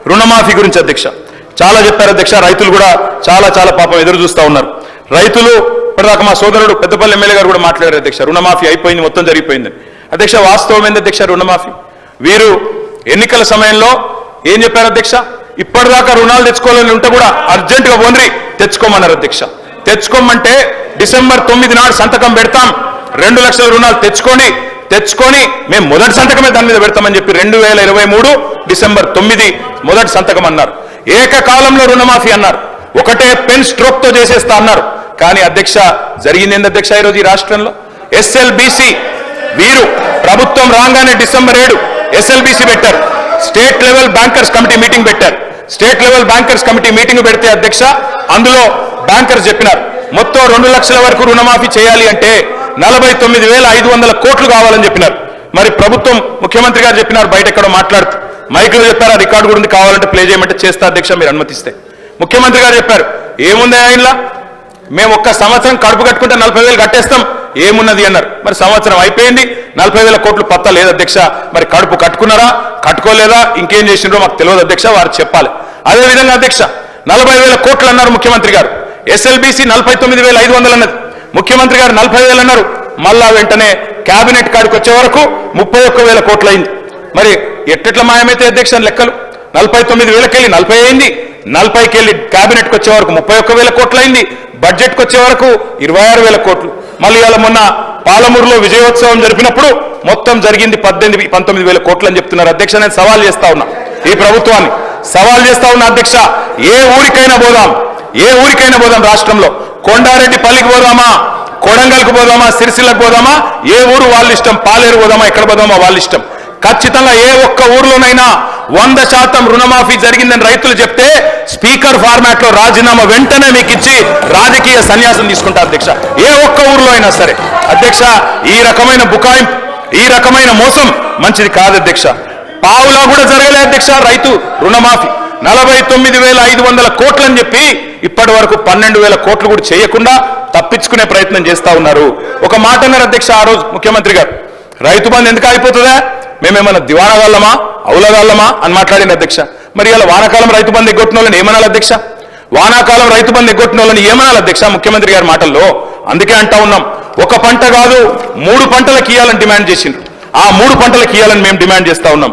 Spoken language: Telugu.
రుణమాఫీ గురించి అధ్యక్ష చాలా చెప్పారు అధ్యక్ష. రైతులు కూడా చాలా పాపం ఎదురు చూస్తూ ఉన్నారు. రైతులు ఇప్పటిదాకా మా సోదరుడు పెద్దపల్లి ఎమ్మెల్యే గారు కూడా మాట్లాడారు అధ్యక్ష, రుణమాఫీ అయిపోయింది, మొత్తం జరిగిపోయిందని. అధ్యక్ష వాస్తవం ఏంది అధ్యక్ష? రుణమాఫీ వీరు ఎన్నికల సమయంలో ఏం చెప్పారు అధ్యక్ష? ఇప్పటిదాకా రుణాలు తెచ్చుకోవాలని ఉంటే కూడా అర్జెంటుగా ఓన్రి తెచ్చుకోమన్నారు అధ్యక్ష. తెచ్చుకోమంటే డిసెంబర్ 9 నాడు సంతకం పెడతాం, 2 లక్షల రుణాలు తెచ్చుకొని మేము మొదటి సంతకమే దాని మీద పెడతామని చెప్పి 2023 డిసెంబర్ 9 మొదటి సంతకం అన్నారు. ఏకకాలంలో రుణమాఫీ అన్నారు, ఒకటే పెన్ స్ట్రోక్ తో చేసేస్తా అన్నారు. కానీ అధ్యక్ష జరిగింది ఏంది అధ్యక్ష? ఈరోజు ఈ రాష్ట్రంలో ఎస్ఎల్బిసి వీరు ప్రభుత్వం రాగానే డిసెంబర్ 7 ఎస్ఎల్బిసి పెట్టారు, state level bankers committee meeting పెట్టారు. State level bankers committee meeting పెడితే అధ్యక్ష అందులో బ్యాంకర్స్ చెప్పినారు మొత్తం 2 లక్షల వరకు రుణమాఫీ చేయాలి అంటే 49,500 కోట్లు కావాలని చెప్పినారు. మరి ప్రభుత్వం ముఖ్యమంత్రి గారు చెప్పినారు, బయట ఎక్కడో మాట్లాడుతూ మైక్లో చెప్పారు, రికార్డు కూడా కావాలంటే ప్లే చేయమంటే చేస్తా అధ్యక్ష మీరు అనుమతిస్తే. ముఖ్యమంత్రి గారు చెప్పారు ఏముంది ఆయనలా, మేము ఒక్క సంవత్సరం కడుపు కట్టుకుంటే 40,000 కట్టేస్తాం ఏమున్నది అన్నారు. మరి సంవత్సరం అయిపోయింది, 40,000 కోట్లు పత్తా లేదు అధ్యక్ష. మరి కడుపు కట్టుకున్నారా కట్టుకోలేదా ఇంకేం చేసిండ్రో మాకు తెలియదు అధ్యక్ష, వారు చెప్పాలి. అదేవిధంగా అధ్యక్ష 40,000 కోట్లు అన్నారు ముఖ్యమంత్రి గారు, ఎస్ఎల్బిసి 49,500 అన్నది, ముఖ్యమంత్రి గారు 40,000 అన్నారు. మళ్ళా వెంటనే కేబినెట్ కాడికి వచ్చే వరకు 31,000 కోట్లు అయింది. మరి ఎట్లా మాయమైతే అధ్యక్ష లెక్కలు? 49,000కి వెళ్ళి 40 అయింది, 40కి వెళ్ళి కేబినెట్కి వచ్చే వరకు 31,000 కోట్లు అయింది, బడ్జెట్కి వచ్చే వరకు 26,000 కోట్లు. మళ్ళీ ఇవాళ మొన్న పాలమూరులో విజయోత్సవం జరిపినప్పుడు మొత్తం జరిగింది 19,000 కోట్లు అని చెప్తున్నారు అధ్యక్ష. నేను సవాల్ చేస్తా ఉన్నా, ఈ ప్రభుత్వాన్ని సవాల్ చేస్తా ఉన్నా అధ్యక్ష, ఏ ఊరికైనా పోదాం రాష్ట్రంలో, కొండారెడ్డి పల్లికి పోదామా, కొడంగల్కి పోదామా, సిరిసిల్లకు పోదామా, ఏ ఊరు వాళ్ళ ఇష్టం, పాలేరు పోదామా, ఎక్కడ పోదామా వాళ్ళ ఇష్టం. ఖచ్చితంగా ఏ ఒక్క ఊర్లోనైనా 100% రుణమాఫీ జరిగిందని రైతులు చెప్తే స్పీకర్ ఫార్మాట్ లో రాజీనామా వెంటనే మీకు ఇచ్చి రాజకీయ సన్యాసం తీసుకుంటారు అధ్యక్ష, ఏ ఒక్క ఊర్లో అయినా సరే. అధ్యక్ష ఈ రకమైన బుకాయింపు, ఈ రకమైన మోసం మంచిది కాదు అధ్యక్ష. పావులా కూడా జరగలే అధ్యక్ష రైతు రుణమాఫీ. 49,500 కోట్లు అని చెప్పి ఇప్పటి వరకు 12,000 కోట్లు కూడా చేయకుండా తప్పించుకునే ప్రయత్నం చేస్తా ఉన్నారు. ఒక మాట అన్నారు అధ్యక్ష ఆ రోజు ముఖ్యమంత్రి గారు, రైతు బంధు ఎందుకు అయిపోతుందా, మేమేమన్నా దివాణగాళ్ళమా అవులగాళ్ళమా అని మాట్లాడింది అధ్యక్ష. మరి ఇలా వానాకాలం రైతు బంధు ఎగ్గొట్టిన వాళ్ళని ఏమనాలి అధ్యక్ష? వానాకాలం రైతు బంధు ఎగ్గొట్టిన వాళ్ళని ఏమనాలి అధ్యక్ష ముఖ్యమంత్రి గారి మాటల్లో? అందుకే అంటా ఉన్నాం, ఒక పంట కాదు 3 పంటలకు ఇయ్యాలని డిమాండ్ చేసిండ్రు, ఆ 3 పంటలకు ఇయ్యాలని మేము డిమాండ్ చేస్తా ఉన్నాం.